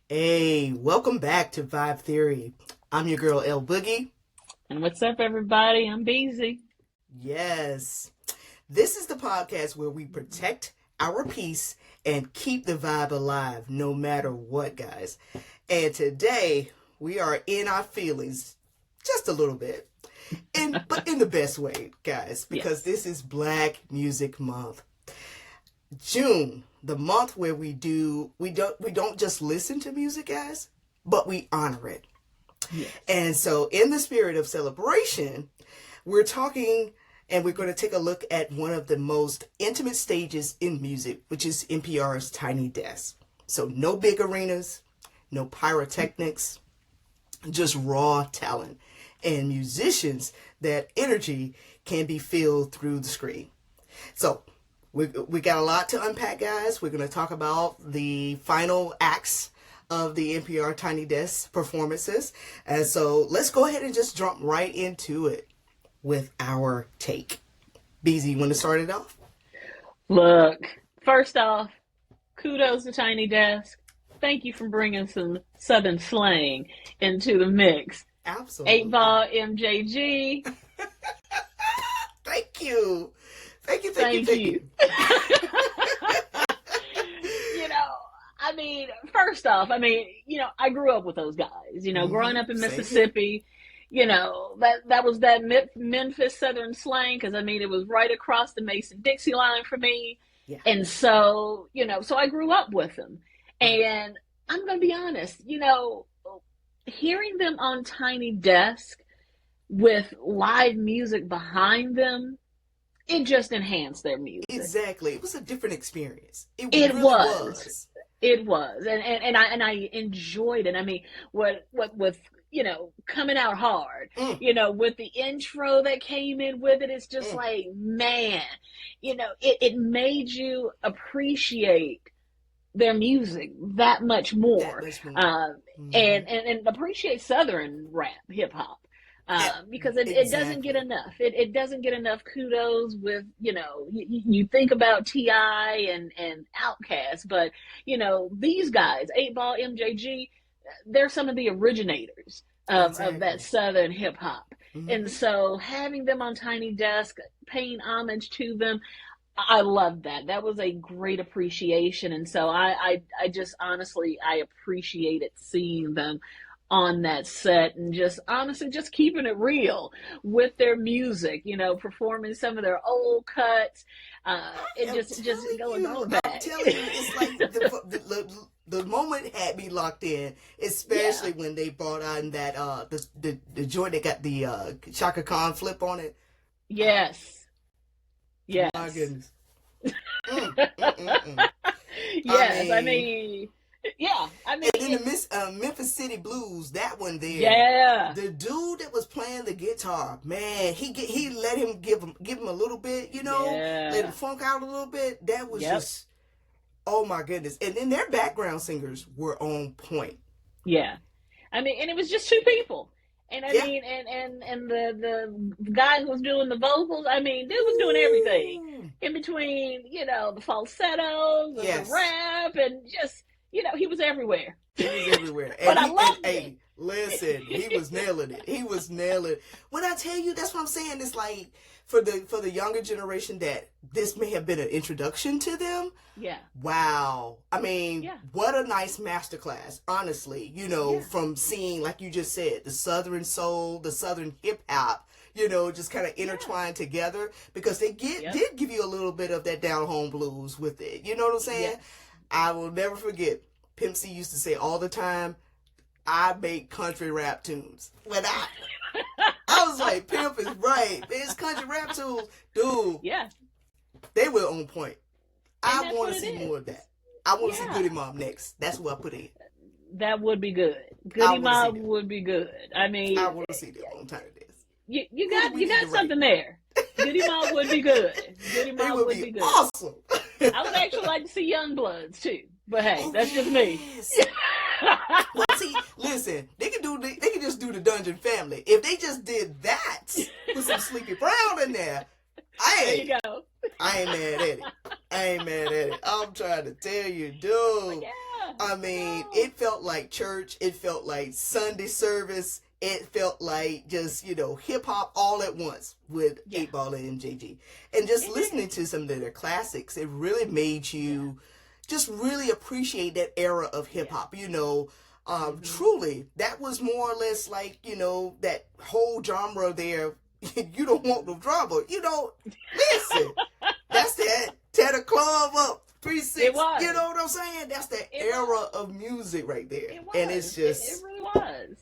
Hey, welcome back to Vibe Theory. I'm your girl, L Boogie. And what's up, everybody? I'm Beezy. Yes, this is the podcast where we protect our peace and keep the vibe alive no matter what, guys. And today, we are in our feelings just a little bit. But in the best way, guys, because This is Black Music Month. June, the month where we don't just listen to music, guys, but we honor it. Yes. And so in the spirit of celebration, we're talking and we're going to take a look at one of the most intimate stages in music, which is NPR's Tiny Desk. So no big arenas, no pyrotechnics, just raw talent and musicians that energy can be filled through the screen. So we got a lot to unpack, guys. We're going to talk about the final acts of the NPR Tiny Desk performances. And so let's go ahead and just jump right into it with our take. Beezy, you want to start it off? Look, first off, kudos to Tiny Desk. Thank you for bringing some Southern slang into the mix. Absolutely. 8Ball MJG. Thank you. Thank you. First off, I grew up with those guys, growing up in Mississippi, that was that Memphis Southern slang. Cause it was right across the Mason-Dixie line for me. Yeah. And so, so I grew up with them, and I'm going to be honest, hearing them on Tiny Desk with live music behind them, it just enhanced their music. Exactly. It was a different experience. It really was. It was. And I enjoyed it. What with, coming out hard, with the intro that came in with it, it's just like, man, it made you appreciate their music that much more. And appreciate Southern rap, hip hop. Because it doesn't get enough. It doesn't get enough kudos with, you think about T.I. and Outkast, but, these guys, 8Ball MJG, they're some of the originators of that Southern hip hop. Mm-hmm. And so having them on Tiny Desk, paying homage to them, I loved that. That was a great appreciation. And so I just honestly, I appreciated seeing them on that set and just honestly just keeping it real with their music, performing some of their old cuts, and just going all back. I'm telling you, it's like the moment had me locked in, especially when they brought on that the joint that got the Chaka Khan flip on it. Yes. Oh my goodness. Yes, and then the Memphis City Blues, that one there. Yeah. The dude that was playing the guitar, man, he let him give him a little bit, let him funk out a little bit. That was just, oh my goodness. And then their background singers were on point. Yeah. And it was just two people. And and the guy who was doing the vocals, dude was doing everything in between, the falsettos and the rap and just, he was everywhere. He was everywhere. But I loved it. Hey, listen, he was nailing it. He was nailing it. When I tell you, that's what I'm saying. It's like for the younger generation that this may have been an introduction to them. Yeah. Wow. What a nice masterclass, honestly, from seeing, like you just said, the Southern soul, the Southern hip hop, just kind of intertwined together, because they did give you a little bit of that down home blues with it. You know what I'm saying? Yeah. I will never forget, Pimp C used to say all the time, I make country rap tunes. When I was like, Pimp is right. It's country rap tunes. Dude. Yeah. They were on point. I want to see more of that. I want to see Goody Mob next. That's what I put in. That would be good. Goody Mob would be good. I want to see them on Tiny Desk. You got something there. Goody Mob would be good. Goody Mob would be good. Awesome. I would actually like to see Youngbloods too, but hey, that's just me. Well, see, listen, they can just do the Dungeon Family. If they just did that with some Sleepy Brown in there, there you go. I ain't mad at it. I ain't mad at it. I'm trying to tell you, dude. Yeah, I mean, no. it felt like church. It felt like Sunday service. It felt like just, hip hop all at once with Yeah, 8Ball and MJG. And just it listening did. to some of their classics, it really made you just really appreciate that era of hip Yeah. hop. Hmm. Truly, that was more or less like, that whole genre there. You don't want no drama. Listen, that's that. Tear the club up. Three It six. You was. know what I'm saying? That's the It era was. of music right there. It And it's was. It just, really was.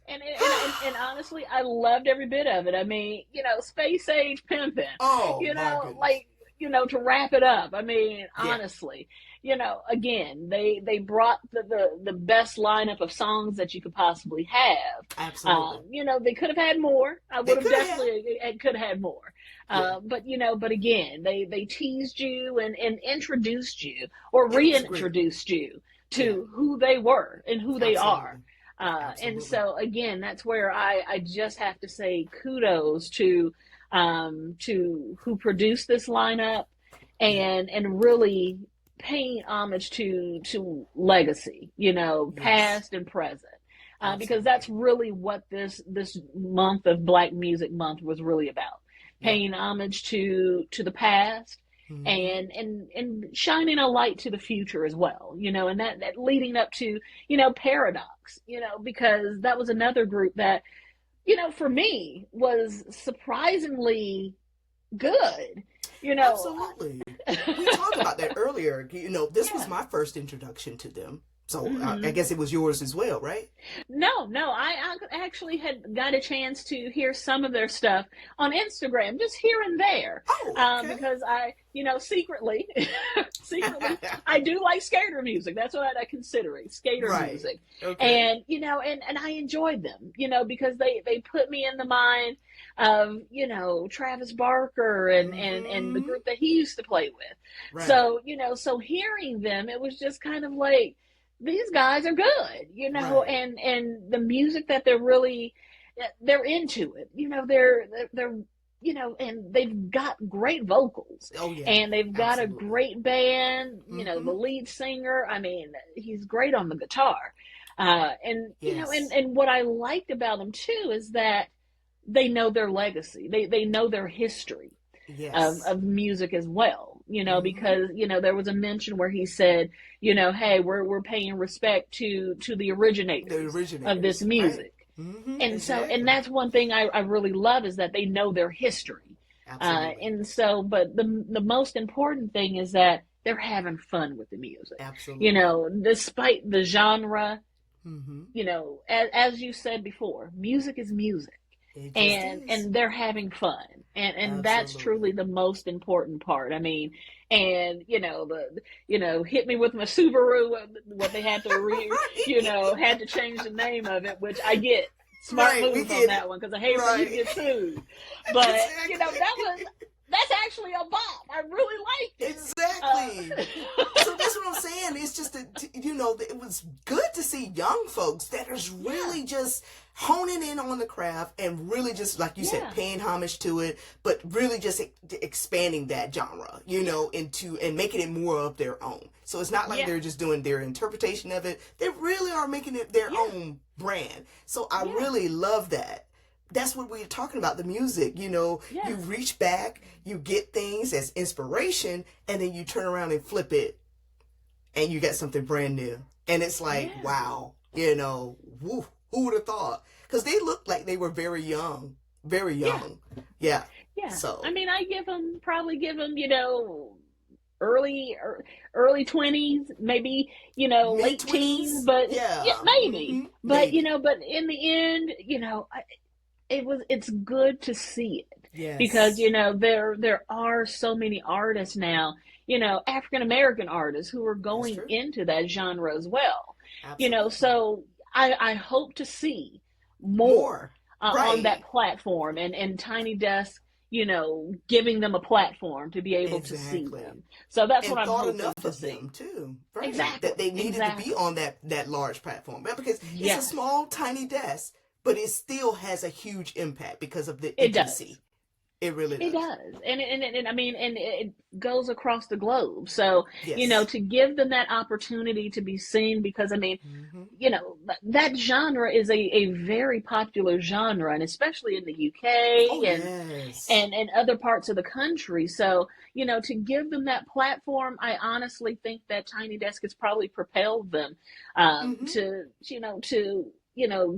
And honestly, I loved every bit of it. I mean, space age pimping. oh my goodness. Like to wrap it up. I mean, Yeah, honestly, again, they brought the best lineup of songs that you could possibly have. absolutely. They could have had more. I They would have could have had. definitely could have had more. Yeah, But again, they teased you and introduced you or it was great. reintroduced you Yeah, to who they were and who they are. absolutely. And Absolutely. so again, that's where I just have to say kudos to who produced this lineup Yeah, and really paying homage to legacy, yes, past and present. Because absolutely. that's really what this month of Black Music Month was really about. Yeah. Paying homage to the past Mm-hmm. and shining a light to the future as well, and that leading up to, Paradox, because that was another group that, for me was surprisingly good, you know. Absolutely. We talked about that earlier. This was Yeah. my first introduction to them. So I Hmm. guess it was yours as well, right? No, I actually had got a chance to hear some of their stuff on Instagram, just here and there, Oh, okay. because secretly, secretly, I do like skater music. That's what I consider it, skater Right. music, Okay. and and I enjoyed them, because they put me in the mind of Travis Barker and the Mm-hmm. group that he used to play with. Right. So hearing them, it was just kind of like these guys are good, Right. and the music that they're into it, they're and they've got great vocals Oh yeah. and they've got a Absolutely. great band. The Mm-hmm. lead singer, I mean, he's great on the guitar, and Yes. and what I liked about them too is that they know their legacy, they know their history Yes. of music as well, Mm-hmm. because there was a mention where he said, hey, we're paying respect to the The originators of this originators. Right. music. Mm-hmm. And Exactly. that's one thing I really love is that they know their history. Absolutely. And so, but the most important thing is that they're having fun with the music, Absolutely. despite the genre. Mm-hmm. As you said before, music is music, It just and is. and they're having fun, and that's Absolutely. truly the most important part. I mean, and hit me with my Subaru, what they had to Right. had to change the name of it, which I get. Smart Right. We move on get it. that one, because I hate for you to Right. get sued. But Exactly. that's actually a bop. I really liked it. Exactly. So that's what I'm saying. It's just that, it was good to see young folks that is Yeah, really just honing in on the craft and really just, like you said, yeah, paying homage to it, but really just expanding that genre, into and making it more of their own. So it's not like yeah, they're just doing their interpretation of it. They really are making it their yeah, own brand. So I yeah, really love that. That's what we're talking about, the music. You yeah, reach back, you get things as inspiration, and then you turn around and flip it and you get something brand new. And it's like, yeah, wow, woo, who would have thought? Because they looked like they were very young, very yeah. young. Yeah. Yeah, I So mean, I probably give them, early early 20s, maybe, mid late teens, 20s. but yeah, Yeah. maybe. Mm-hmm. But Maybe. but in the end, it's good to see it, because Yes. there are so many artists now, African American artists who are That's going true. into that genre as well. Absolutely. So I hope to see more More. on that Right. platform, and Tiny Desk, giving them a platform to be able to see Exactly. them. So that's what And I'm thought hoping enough to of see. them too, right? That Exactly, they needed to be exactly. on that large platform. Well, because it's a Yes, small, tiny desk, but it still has a huge impact because of the it does. intimacy. It really It does. does. And I mean, and it goes across the globe. So, Yes. to give them that opportunity to be seen, because I mean, Mm-hmm. that genre is a very popular genre, and especially in the UK Oh, yes. and other parts of the country. So, to give them that platform, I honestly think that Tiny Desk has probably propelled them Mm-hmm. to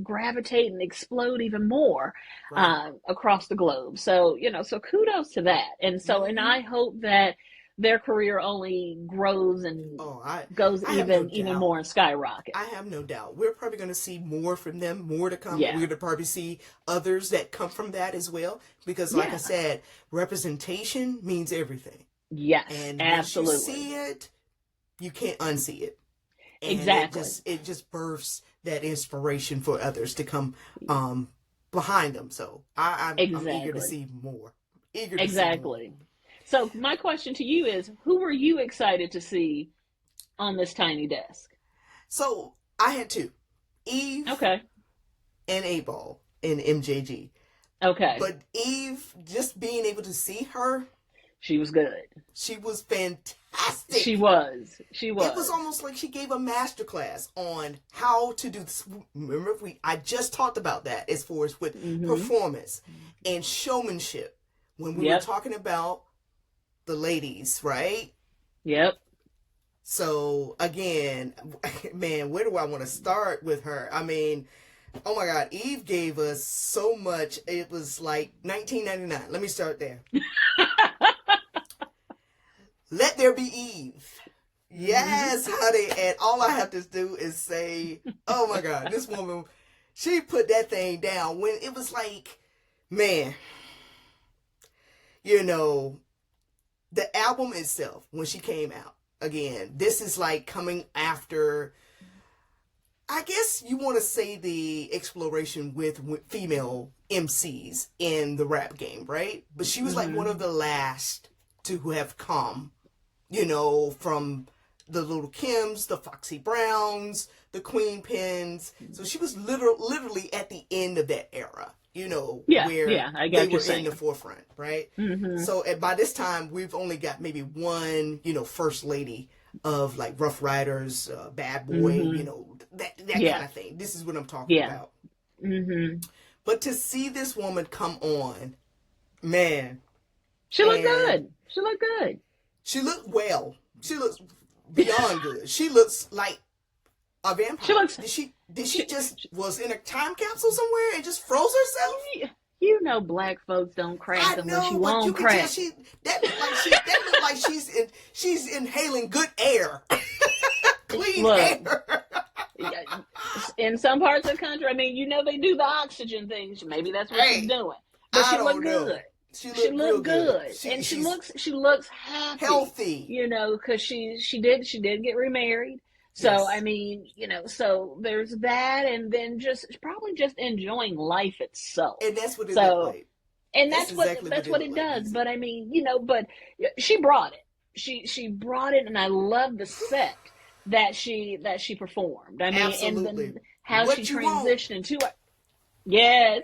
gravitate and explode even more Right. across the globe. So, so kudos to that. And Mm-hmm. I hope that their career only grows and Oh, goes I have no even doubt. more and skyrockets. I have no doubt. We're probably going to see more from them, more to come. We're Yeah. going to probably see others that come from that as well. Because, like I Yeah. said, representation means everything. Yes, And once you absolutely. see it, you can't unsee it. And Exactly. it just births that inspiration for others to come behind them. So I'm eager to Exactly. see more. Eager to see more. Exactly. So my question to you is, who were you excited to see on this tiny desk? So I had two, Eve Okay. and 8Ball in MJG. Okay. But Eve, just being able to see her, She was good. she was She fantastic. was. She It was was. almost like she gave a master class on how to do this. Remember, I just talked about that as far as with Mm-hmm. performance and showmanship when we were Yep. talking about the ladies, right? Yep. So again, man, where do I want to start with her? I mean, oh my God, Eve gave us so much. It was like 1999. Let me start there. Let there be Eve. Mm-hmm. Yes, honey. And all I have to do is say, oh my God, this woman, she put that thing down when it was like, man, you know, the album itself, when she came out, again, this is like coming after, I guess you want to say the exploration with female MCs in the rap game, right? But she was like one Mm-hmm. of the last to who have come, from the Little Kims, the Foxy Browns, the Queen Pins. So she was literally at the end of that era, Yeah. where Yeah. I they got you were in the saying. forefront, right? Mm-hmm. So by this time, we've only got maybe one, first lady of like Ruff Ryders, Bad Boy, Mm-hmm. that kind Yeah. of thing. This is what I'm talking Yeah. about. Mm-hmm. But to see this woman come on, man, She looked and good. She looked good. she looked well. She looks beyond good. She looks like a She vampire. looks. Did she She, just was in a time capsule somewhere and just froze herself? black folks don't crack I unless know, you but you want can tell crack. that looked like she's inhaling good air, clean Look, air. yeah, in some parts of the country, I mean, they do the oxygen things. Maybe that's what she's Hey, doing. But I she looked don't good. know. She She looked real looked good. good, She and she's she looks happy. healthy. Because she did get remarried. So I Yes, mean, so there's that, and then probably just enjoying life itself. and that's what it looked So like. and That's that's what exactly what that's it what looked it like, does. Easy. But I mean, but she brought it. She brought it, and I love the set that she performed. I mean, and Absolutely. then how she What you want, transitioned into it. Yes,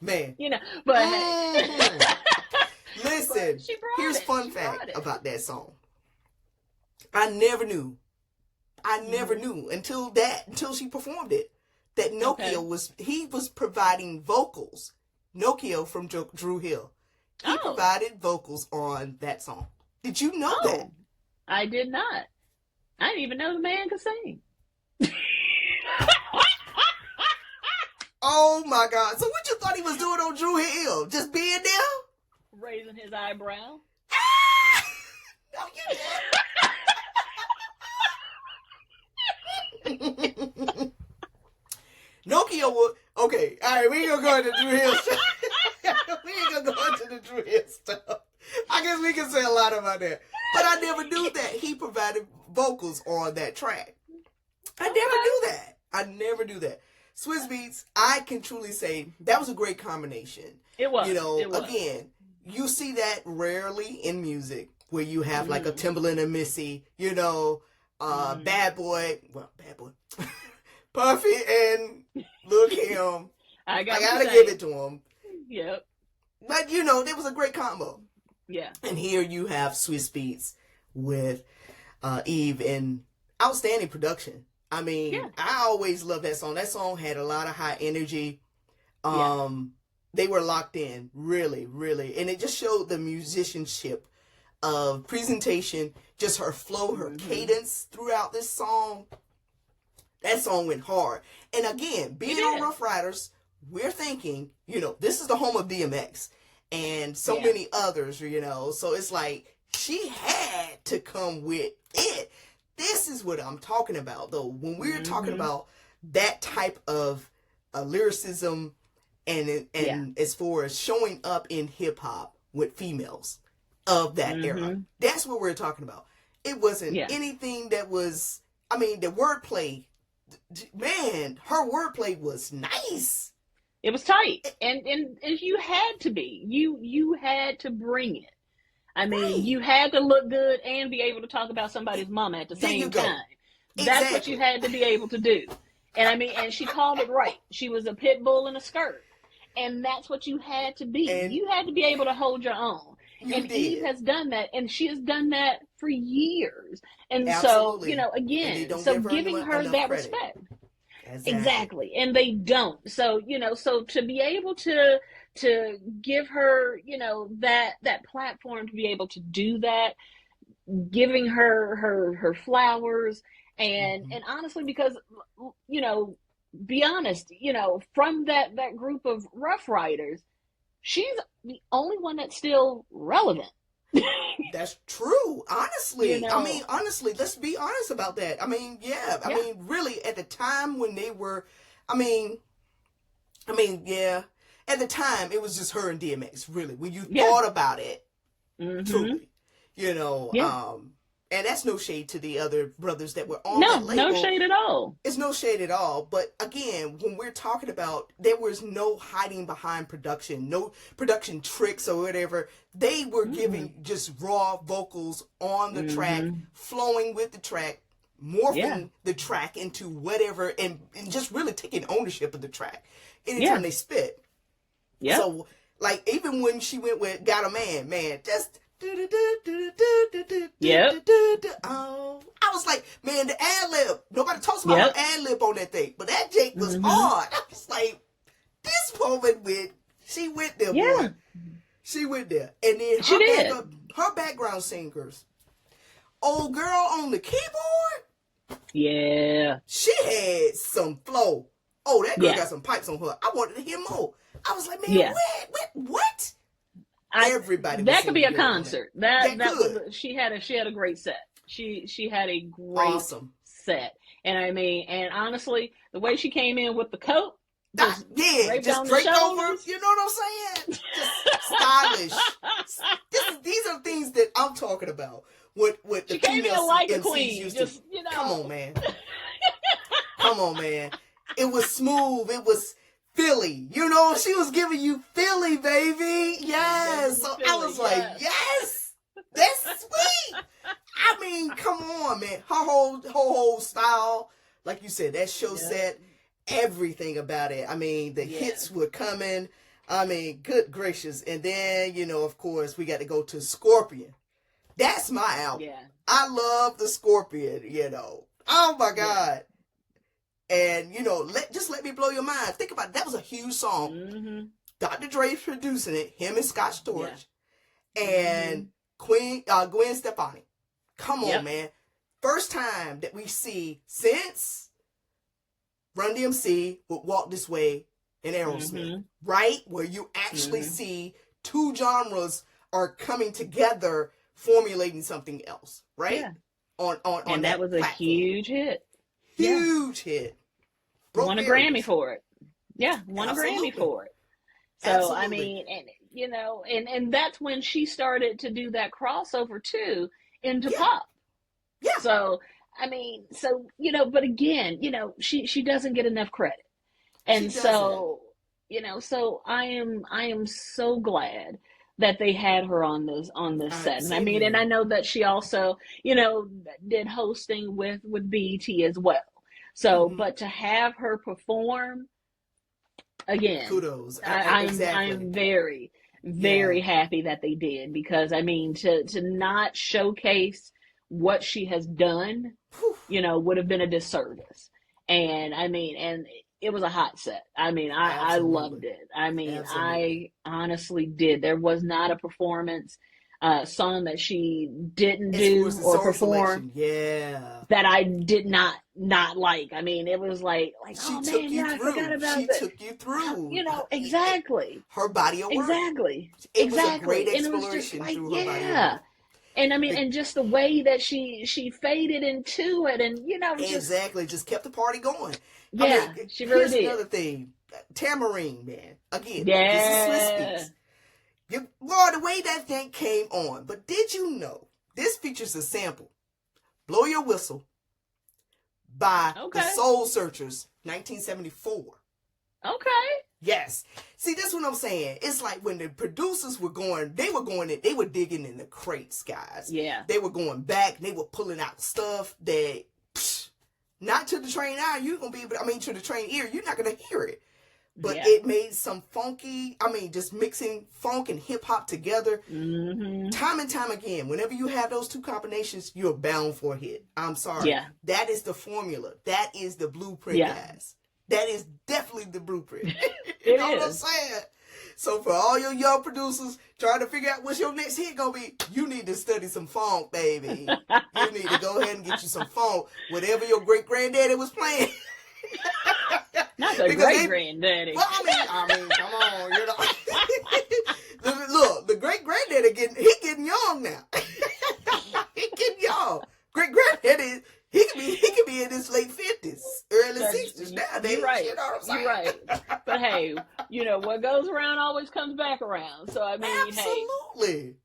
man? you know, but hey, Hmm but Listen, she brought here's it. fun She brought fact it. about that song. I never knew. I never Hmm. knew until she performed it that Okay. Nokia was providing vocals. Nokia from Drew Hill. He Oh, provided vocals on that song. Did you know that? oh, I did not. I didn't even know the man could sing. Oh my God! So what you thought he was doing on Drew Hill? Just being Raising his eyebrow. there? No, you didn't. Nokia was okay. All right, we ain't gonna go into Drew Hill stuff. We ain't gonna go into the Drew Hill stuff. I guess we can say a lot about that, but I never knew that he provided vocals on that track. I never Okay. knew that. I never knew that. Swiss Beats, I can truly say that was a great combination. It was. It was. Again, you see that rarely in music where you have like a Mm. Timbaland and Missy, Mm. Bad Boy, Puffy and Lil Kim. I I got gotta you give saying. it to him. Yep. But you know, it was a great combo. Yeah. And here you have Swiss Beats with Eve and outstanding production. I mean, Yeah. I always love that song. That song had a lot of high energy. Yeah. They were locked in, really, really. And it just showed the musicianship of presentation, just her flow, her cadence throughout this song. That song went hard. And again, being on Ruff Ryders, we're thinking, you know, this is the home of DMX and so many others, you know. So it's like she had to come with it. This is what I'm talking about, though. When we're talking about that type of lyricism and as far as showing up in hip hop with females of that era, that's what we're talking about. It wasn't anything that was, I mean, the wordplay, man, her wordplay was nice. It was tight, and you had to be. You had to bring it. I mean, you had to look good and be able to talk about somebody's mama at the same time. That's what you had to be able to do. And I mean, and she called it right. She was a pit bull in a skirt, and that's what you had to be. And you had to be able to hold your own. And Eve has done that, and she has done that for years. And so, you know, again, so giving her that respect. Exactly. And they don't. So, you know, so to be able to give her, you know, that platform to be able to do that, giving her flowers and honestly, because, you know, be honest, you know, from that group of Ruff Ryders, she's the only one that's still relevant. That's true. Honestly, you know? I mean, honestly, let's be honest about that. I mean, I mean, really, at the time when they were, I mean, at the time it was just her and DMX. Really, when you thought about it, truly, you know, and that's no shade to the other brothers that were on that label. No shade at all. It's no shade at all. But again, when we're talking about, there was no hiding behind production, no production tricks or whatever. They were giving just raw vocals on the track, flowing with the track, morphing the track into whatever, and just really taking ownership of the track anytime they spit. Yeah. So, like, even when she went with Got a Man, just... Oh, I was like, man, the ad-lib. Nobody talks about her ad-lib on that thing, but that Jake was hard. I was like, this woman she went there, boy. She went there. And then her background singers. Old girl on the keyboard. Yeah. She had some flow. Oh, that girl got some pipes on her. I wanted to hear more. I was like, man, what? Everybody. That could be a concert. That was, she had a great set. She had a great set. And I mean, and honestly, the way she came in with the coat, just draped over. You know what I'm saying? Just stylish. These are things that I'm talking about. What the she came in like a queen. Used just to. You know. Come on, man. Come on, man. It was smooth. It was Philly. You know, she was giving you Philly, baby. Yes. So I was like, yes. That's sweet. I mean, come on, man. Her whole style, like you said, that show set, everything about it. I mean, the hits were coming. I mean, good gracious. And then, you know, of course, we got to go to Scorpion. That's my album. Yeah. I love the Scorpion, you know. Oh, my God. And, you know, just let me blow your mind. Think about it. That was a huge song. Dr. Dre's producing it, him and Scott Storch. And Gwen Stefani. Come on, man. First time that we see since Run DMC would Walk This Way and Aerosmith, right? Where you actually see two genres are coming together, formulating something else, right? Yeah. On that was a huge hit. Huge hit. Won a Grammy for it. Yeah, won a Grammy for it. So, I mean, and you know, and that's when she started to do that crossover too into pop. Yeah. So, I mean, so, you know, but again, you know, she doesn't get enough credit. And so, you know, so I am so glad that they had her on this set. And I mean, and I know that she also, you know, did hosting with BET as well. So, but to have her perform again, kudos. I'm very, very happy that they did, because I mean, to not showcase what she has done, Whew. would have been a disservice. And I mean, and it was a hot set. I mean, I loved Absolutely. it. I mean, Absolutely. I honestly did. There was not a performance song that she didn't As far as do the or song perform selection, yeah. that I did not like. I mean, it was like, She oh took man, you yeah, I forgot through. about She that. took you through. Exactly. Her body of work. Exactly. It was a great Exactly. And it was just exploration like, through her body of yeah. work. And I mean, The, and just the way that she faded into it, and just, exactly. Just kept the party going. I yeah, mean, she really here's did. another thing. Tambourine, man. Again, this is Swiss Yeah. Beats. Boy, the way that thing came on. But did you know this features a sample, Blow Your Whistle, by the Okay. Soul Searchers, 1974. Okay. Yes. See, that's what I'm saying. It's like when the producers were going, they were digging in the crates, guys. Yeah. They were going back, they were pulling out stuff that, not to the trained eye, you're going to be able to, to the trained ear, you're not going to hear it. But Yeah. it made some funky, just mixing funk and hip hop together. Mm-hmm. Time and time again, whenever you have those two combinations, you're bound for a hit. I'm sorry. Yeah. That is the formula. That is the blueprint, Yeah. guys. That is definitely the blueprint. It know what I'm is. saying? So for all your young producers trying to figure out what's your next hit gonna be, you need to study some funk, baby. You need to go ahead and get you some funk. Whatever your great granddaddy was playing. Not the great granddaddy. Well, come on, Look, the great granddaddy getting young now. He getting young. Great granddaddy, he could be in his late 50s, early 60s nowadays. You're right. You know what I'm saying? You're right. But hey, what goes around always comes back around. So I mean, absolutely.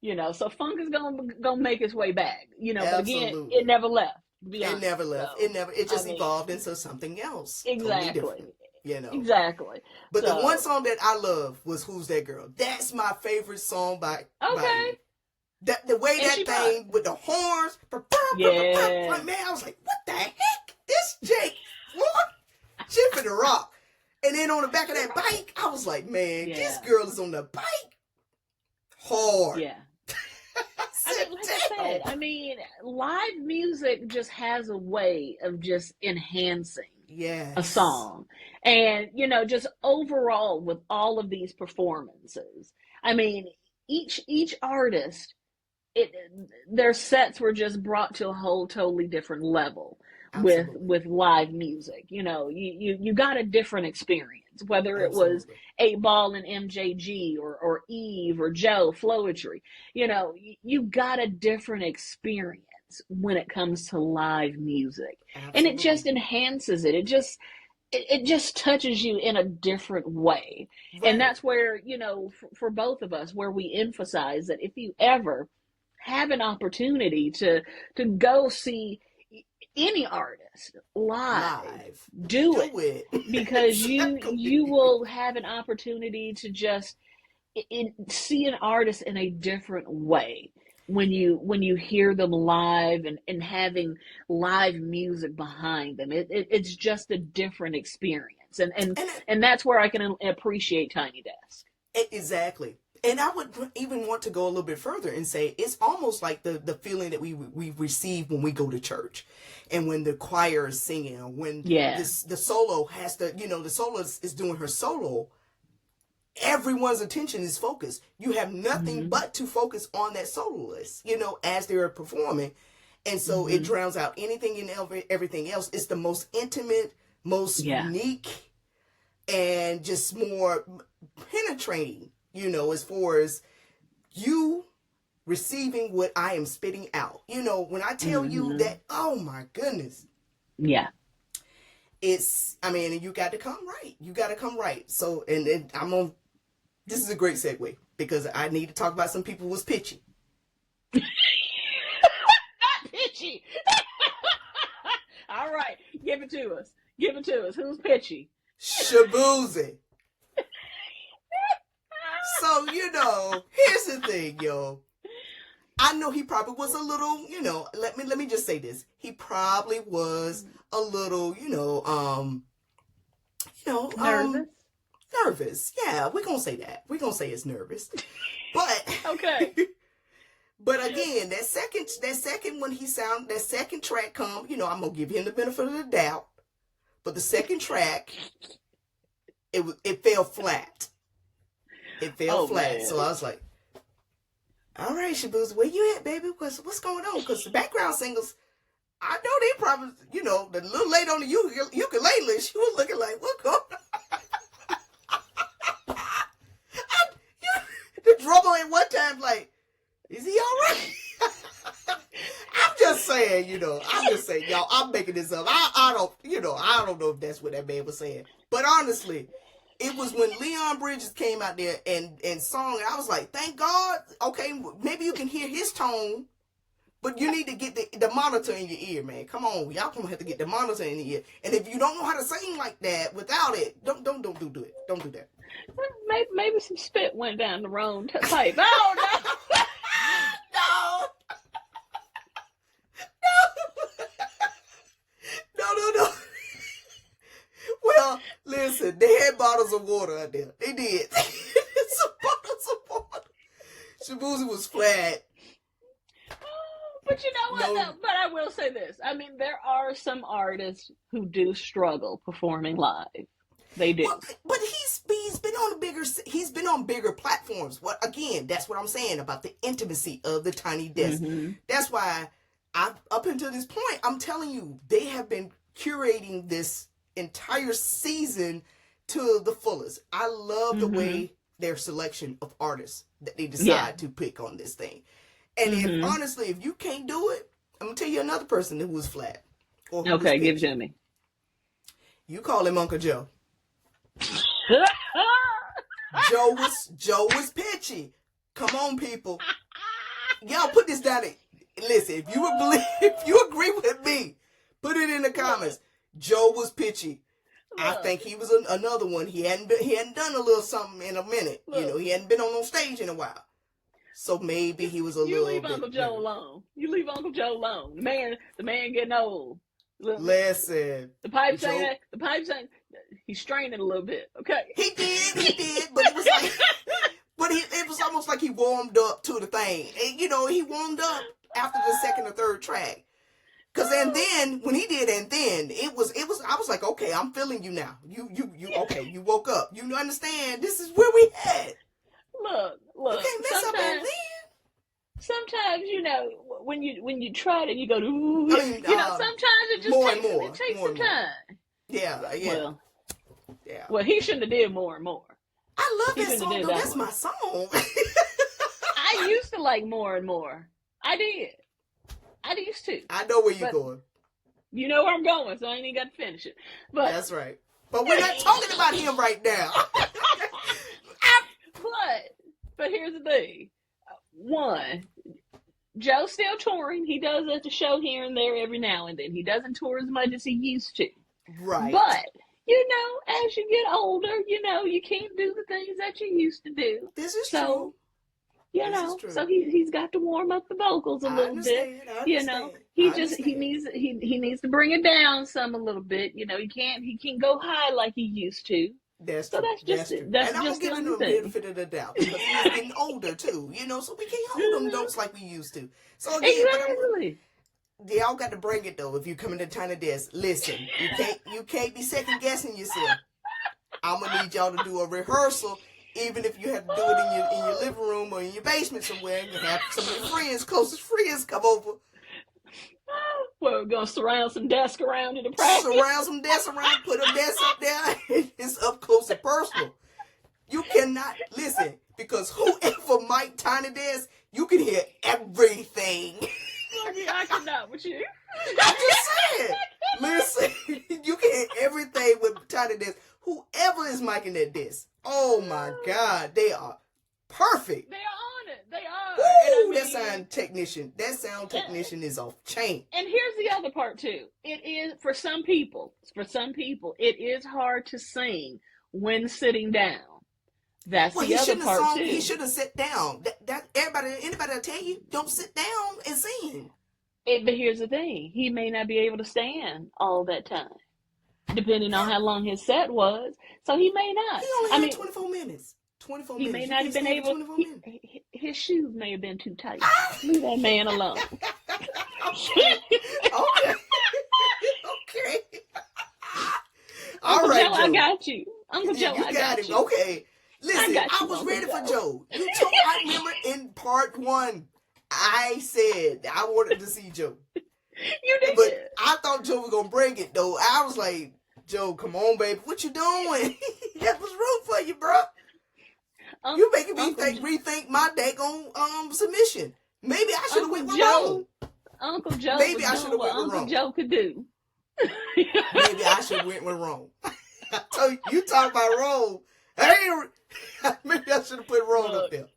Hey, so funk is gonna make its way back. But again, Absolutely. it never left. It never left. So, It just evolved into something else. Exactly. Totally different, Exactly. But the one song that I love was "Who's That Girl." That's my favorite song by you. The way that thing with the horns, yeah. man, I was like, what the heck? This Jake, what? She finna rock. And then on the back of that bike, I was like, man, this girl is on the bike hard. Yeah. I said, live music just has a way of just enhancing a song. And, just overall with all of these performances, each artist, their sets were just brought to a whole totally different level. Absolutely. with live music. You got a different experience, whether it was 8Ball and MJG or Eve or Joe Flowetry. You got a different experience when it comes to live music. Absolutely. And it just enhances it. It just touches you in a different way. Right. And that's where, for both of us, where we emphasize that if you ever have an opportunity to go see any artist live. Do it. Because exactly. you will have an opportunity to just see an artist in a different way when you hear them live and having live music behind them. It's just a different experience. And that's where I can appreciate Tiny Desk. Exactly. And I would even want to go a little bit further and say it's almost like the feeling that we receive when we go to church, and when the choir is singing, or when the solo has to, the soloist is doing her solo. Everyone's attention is focused. You have nothing but to focus on that soloist, as they're performing, and so it drowns out anything and everything else. It's the most intimate, most unique, and just more penetrating. As far as you receiving what I am spitting out. When I tell you that, oh my goodness. Yeah. It's, and you got to come right. You got to come right. So, and this is a great segue, because I need to talk about some people who was pitchy. Not pitchy. All right. Give it to us. Who's pitchy? Shaboozey. So, here's the thing, yo. I know he probably was a little, let me just say this. He probably was a little, nervous. nervous. Yeah, we're gonna say that. We're gonna say it's nervous. But Okay. but again, that second when that second track come, you know, I'm gonna give him the benefit of the doubt. But the second track, it fell flat. It fell flat. Man. So I was like, all right, Shaboozey, where you at, baby? What's going on? Because the background singers, I know they probably, you know, the little lady on the ukulele, she was looking like, what going on? The drummer at one time, like, is he all right? I'm just saying, you know, y'all, I'm making this up. I don't know if that's what that man was saying. But honestly, it was when Leon Bridges came out there and sung, and I was like, thank God, okay, maybe you can hear his tone, but you need to get the monitor in your ear, man. Come on, y'all gonna have to get the monitor in your ear. And if you don't know how to sing like that without it, don't do it. Don't do that. Maybe some spit went down the wrong pipe. Oh, no. No. Well, listen, they had bottles of water out there. They did. Some bottles of water. Shaboozey was flat. But you know what? No, but I will say this. I mean, there are some artists who do struggle performing live. They do. Well, but he's been on bigger platforms. What again? That's what I'm saying about the intimacy of the Tiny Desk. Mm-hmm. That's why up until this point, I'm telling you, they have been curating this entire season to the fullest. I love the way their selection of artists that they decide to pick on this thing. And if you can't do it, I'm gonna tell you another person who was flat. Okay, give it to me. You call him Uncle Joe. Joe was pitchy. Come on, people. Y'all put this down. Listen, if you agree with me, put it in the comments. Joe was pitchy. I think he was another one. He hadn't done a little something in a minute. You know, he hadn't been on stage in a while. So maybe he was a little. You leave Uncle Joe alone. You leave Uncle Joe alone. The man getting old. Listen. The pipe saying he's straining a little bit. Okay. He did, but it was like, it was almost like he warmed up to the thing. And, you know, he warmed up after the second or third track. Cause and then when he did, it was. I was like, okay, I'm feeling you now. You okay? You woke up. You understand? This is where we at. Look. You can't mess up on then. Sometimes, you know, when you try it, you go to, sometimes it just takes some time. Yeah. Well, he shouldn't have did more and more. I love that song, though. That's my song. I used to like More and More. I did. I used to. I know where you're going. You know where I'm going, so I ain't even got to finish it. But that's right. But we're not talking about him right now. But here's the thing. One, Joe's still touring. He does at the show here and there every now and then. He doesn't tour as much as he used to. Right. But, you know, as you get older, you know, you can't do the things that you used to do. This is true. You know, so he's got to warm up the vocals a little bit. You know, he needs to bring it down a little bit. You know, he can't go high like he used to. That's true. That's true. And I'm gonna give him the benefit of the doubt because he's getting older too. You know, so we can't hold them notes like we used to. So again, exactly. Y'all got to bring it though. If you come into Tiny Desk, listen, you can't be second guessing yourself. I'm gonna need y'all to do a rehearsal. Even if you have to do it in your living room or in your basement somewhere, you have some of your closest friends come over. Well, we're going to surround some desks around in the practice. Surround some desks around, put a desk up there. It's up close and personal. You cannot, listen, because whoever mic Tiny Desk, you can hear everything. I cannot with you. I'm just saying. Listen, you can hear everything with Tiny Desk. Whoever is micing that desk, oh my God, they are perfect. They are on it. They are. Woo, that sound technician is off chain. And here's the other part too. It is for some people, it is hard to sing when sitting down. That's the other part too. He should have sat down. Anybody will tell you, don't sit down and sing. But here's the thing. He may not be able to stand all that time. depending on how long his set was. So he may not. He only had 24 minutes. 24 he minutes. may not have been able. His shoes may have been too tight. Leave that man alone. Okay. Okay. All Uncle right, Joe, Joe. I got you. Uncle Joe, You I got him. you. Okay. Listen, I was Uncle ready Joe. for Joe. I remember in part 1, I said I wanted to see Joe. You did. But I thought Joe was going to bring it, though. I was like, Joe, come on, baby. What you doing? That was room for you, bro. You making me rethink my daggone submission. Maybe I should have went with Joe. Uncle Joe. Maybe I should have went with Uncle wrong. Joe could do. Maybe I should have went with wrong. I told you talk about wrong. Maybe I should have put wrong up there.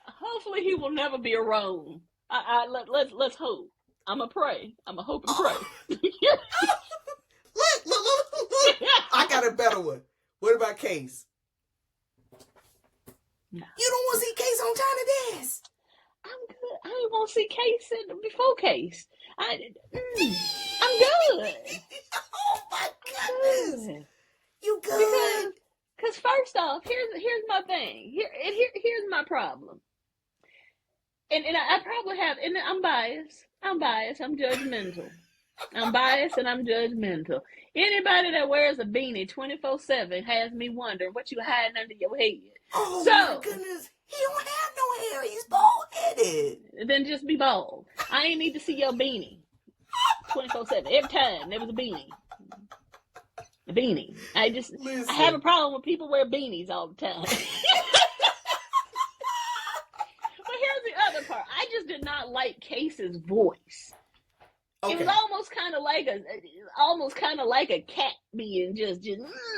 Hopefully he will never be a wrong. Let's hope. I'ma pray. I'ma hope and pray. Look. I got a better one. What about Case? No. You don't want to see Case on Tiny Desk. I'm good. I didn't want to see Case before Case. I'm good. Oh my goodness. You good? Because first off, here's my thing. Here's my problem. And I probably have, and I'm biased. I'm judgmental. I'm biased and I'm judgmental. Anybody that wears a beanie 24/7 has me wondering what you hiding under your head. Oh my goodness. He don't have no hair. He's bald-headed. Then just be bald. I ain't need to see your beanie 24/7. Every time there was a beanie. A beanie. I have a problem with people wear beanies all the time. But here's the other part. I just did not like Case's voice. Okay. It was almost kind of like a cat being just.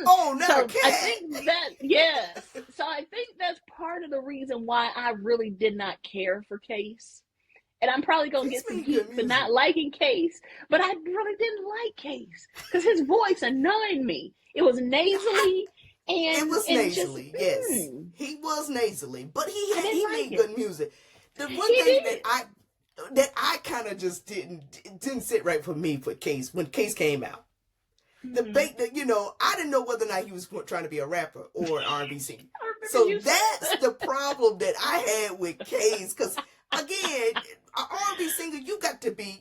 Oh, not so a cat. I think that yes. So I think that's part of the reason why I really did not care for Case. And I'm probably gonna get some heat for not liking Case, but I really didn't like Case because his voice annoyed me. It was nasally. And it was nasally, yes. He was nasally, but he made good music. The one thing that I kind of just didn't sit right for me for Case when Case came out. I didn't know whether or not he was trying to be a rapper or an R&B singer. So that's the problem that I had with Case, because again, an R&B singer, you got to be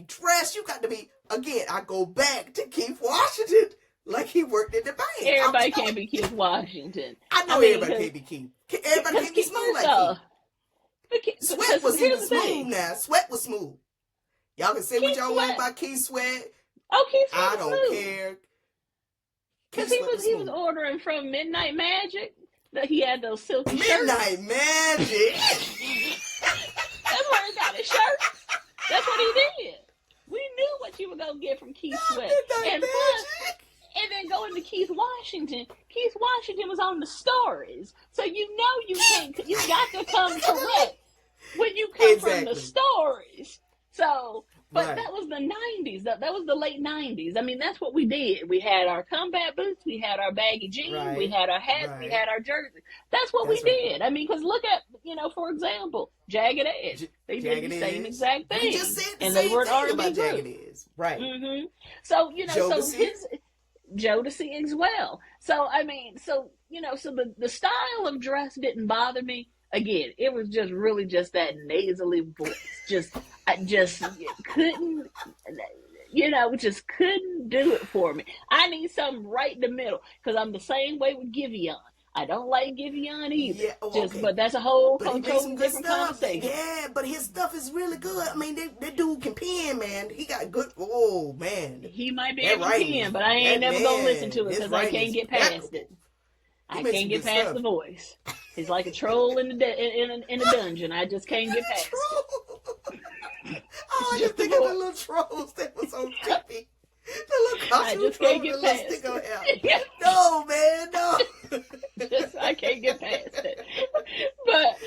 dressed, you got to be. Again, I go back to Keith Washington. Like he worked in the bank. Everybody can't be Keith Washington. I know everybody can't be Keith. Everybody can't be smooth like Keith. Sweat was even smooth now. Sweat was smooth. Y'all can say what y'all want about Keith Sweat. Oh, Keith Sweat I don't care. Because he was ordering from Midnight Magic. That he had those silky Midnight shirts. Magic. That's where he got his shirts. That's what he did. We knew what you were gonna get from Keith Sweat. Midnight Magic. And then going to Keith Washington. Keith Washington was on the stories. So you got to come correct when you come from the stories. So, but that was the 90s. That was the late 90s. I mean, that's what we did. We had our combat boots. We had our baggy jeans. We had our hats. We had our jerseys. That's what we did. I mean, because look at, for example, Jagged Edge. They did the same exact thing. We just said the and same they were thing about R&B Jagged Edge. Right. Mm-hmm. So, Jodeci as well. So, I mean, so the style of dress didn't bother me. Again, it was just really just that nasally voice. I just couldn't, just couldn't do it for me. I need something right in the middle because I'm the same way with Giveon. I don't like Giveon either. Yeah, but that's a whole totally different conversation. Yeah, but his stuff is really good. I mean, that dude can pen, man. He got good. Oh man, he might be able to pen, but I ain't never gonna listen to it because I can't get past it. I can't get past the voice. He's like a troll in a dungeon. I just can't get past it. Oh, I just think of the little trolls that was so creepy. I just can't get past it. No, man, no. I can't get past it. But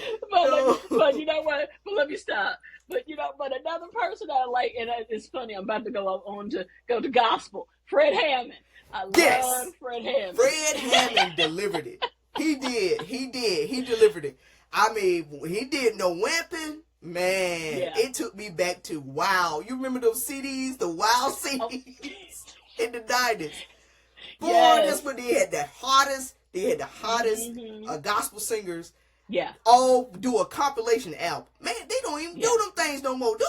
you know what? But let me stop. But another person I like, and it's funny. I'm about to go to gospel. Fred Hammond. I love Fred Hammond. Fred Hammond delivered it. He did. He delivered it. I mean, he did No Wampin'. Man, it took me back to Wow. You remember those CDs, the Wow CDs in the 90s? Boy, Yes. that's when they had the hottest Mm-hmm. gospel singers Yeah. all do a compilation album. Man, they don't even do them things no more, do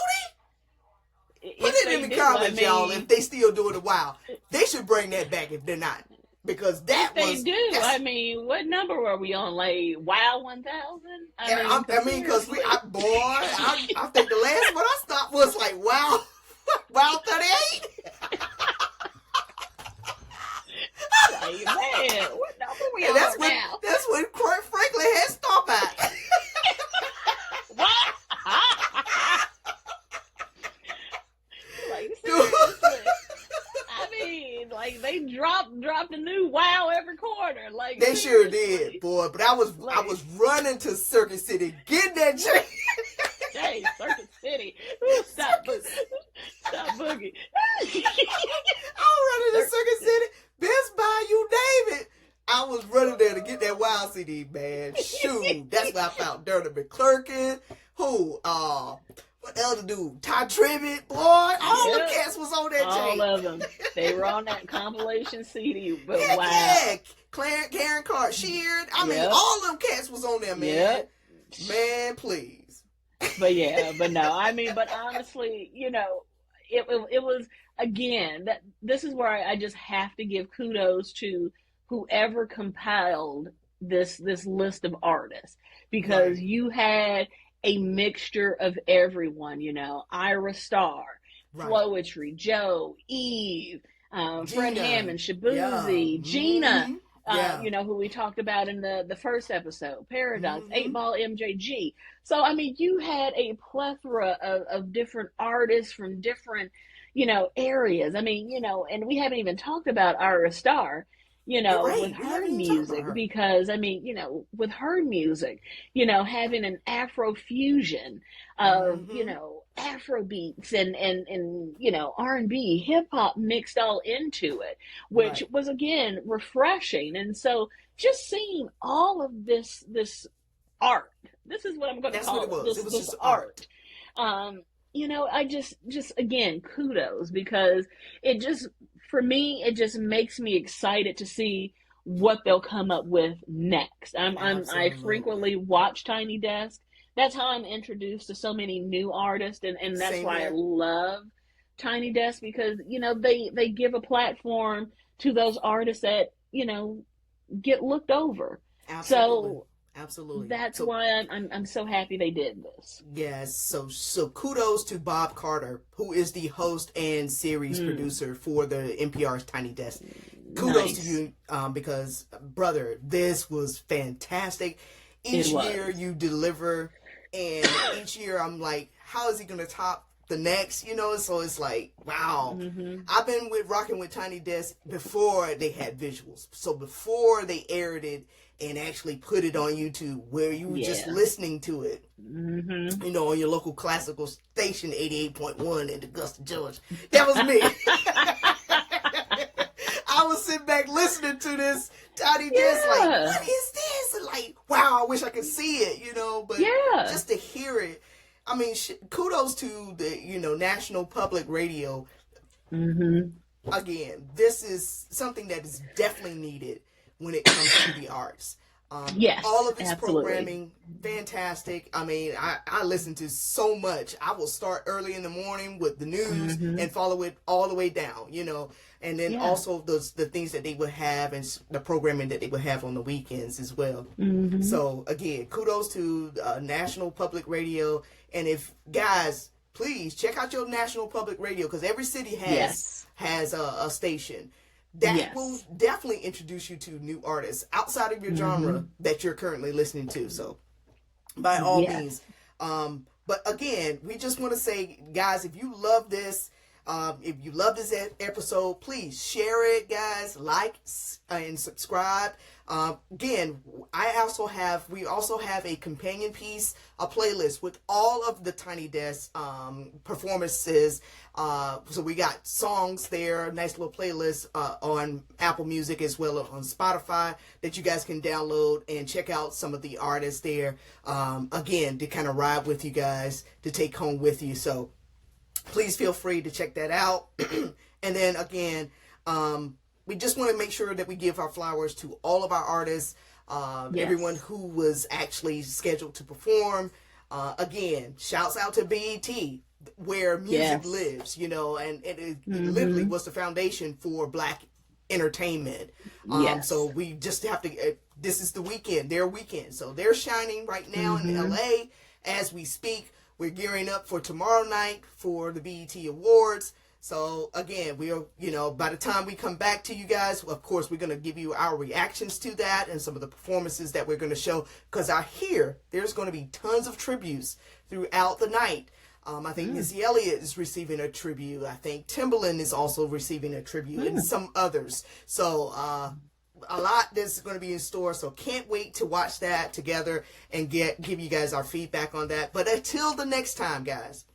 they? Put If it in they the do, comments, I mean, y'all, if they still doing it. Wow. They should bring that back if they're not. Because that if they was... do, I mean, what number were we on? Like, Wow 1000? I mean, because I think the last one I stopped was like, Wow 38. Like, man, what number we And on now? that's when Kurt Franklin had Stop Out. What? Like, seriously. I mean, like, they dropped a new Wow every quarter. Like, They sure did, boy. But I was running to Circuit City, getting that drink. Hey, Circuit City. Ooh, stop boogie. I was running to Circuit City, Best Buy, you name it. I was running there to get that Wild CD, man. Shoot, that's where I found Dirty McClurkin. Who? What other dude? Ty Tribbett, boy. All the cats was on that All tape. of them. They were on that compilation CD. But Heck wow. yeah. Karen Carter Sheard. I mean, all them cats was on there, man. Yep. Man, please. But no, I mean, but honestly, you know, it was, again, this is where I just have to give kudos to whoever compiled this list of artists, because you had a mixture of everyone, you know, Ira Starr, Floetry, Joe, Eve, Fred Hammond, Shaboozey, Gina, you know, who we talked about in the first episode, Paradox, 8Ball MJG. So, I mean, you had a plethora of different artists from different, you know, areas. I mean, you know, and we haven't even talked about Ira Starr, you know, with her music, because, I mean, you know, with her music, you know, having an Afro fusion of, you know, Afro beats and, you know, R&B, hip hop mixed all into it, which was, again, refreshing. And so just seeing all of this art, this is what I'm going to call it. This was art. You know, I just again, kudos, because it just, for me, it just makes me excited to see what they'll come up with next. I frequently watch Tiny Desk. That's how I'm introduced to so many new artists, and that's why I love Tiny Desk, because, you know, they give a platform to those artists that, you know, get looked over. Absolutely. That's why I'm so happy they did this. Yes. So kudos to Bob Carter, who is the host and series producer for the NPR's Tiny Desk. Kudos to you, because, brother, this was fantastic. Each year you deliver, and each year I'm like, how is he going to top the next? You know, so it's like, wow. I've been rocking with Tiny Desk before they had visuals. So before they aired it and actually put it on YouTube, where you were just listening to it, you know, on your local classical station, 88.1 in Augusta, Georgia. That was me. I was sitting back listening to this Tiny Desk, like, what is this? And like, wow, I wish I could see it, you know, but just to hear it. I mean, kudos to the, you know, National Public Radio. Again, this is something that is definitely needed when it comes to the arts. All of this programming, fantastic. I mean, I listen to so much. I will start early in the morning with the news and follow it all the way down, you know. And then also the things that they would have and the programming that they would have on the weekends as well. So, again, kudos to National Public Radio. And if, guys, please check out your National Public Radio, because every city has a station. That will definitely introduce you to new artists outside of your genre that you're currently listening to. So, by all means. But again, we just want to say, guys, if you love this episode, please share it, guys. Like and subscribe. Again, we also have a companion piece, a playlist with all of the Tiny Desk performances. So we got songs there, nice little playlist on Apple Music as well as on Spotify that you guys can download and check out some of the artists there. Again, to kind of ride with you guys, to take home with you. So please feel free to check that out. And then again, we just want to make sure that we give our flowers to all of our artists, everyone who was actually scheduled to perform. Again, shouts out to BET, where music lives, you know, and it literally was the foundation for Black entertainment. So we just have to, this is the weekend, their weekend. So they're shining right now in LA as we speak. We're gearing up for tomorrow night for the BET Awards. So again, we are, you know, by the time we come back to you guys, of course, we're going to give you our reactions to that and some of the performances that we're going to show, because I hear there's going to be tons of tributes throughout the night. I think Missy Elliott is receiving a tribute. I think Timbaland is also receiving a tribute, and some others. So a lot that's going to be in store. So can't wait to watch that together and give you guys our feedback on that. But until the next time, guys,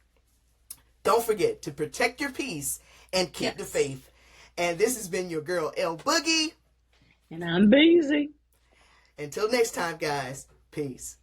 don't forget to protect your peace and keep the faith. And this has been your girl, L Boogie. And I'm Beezy. Until next time, guys. Peace.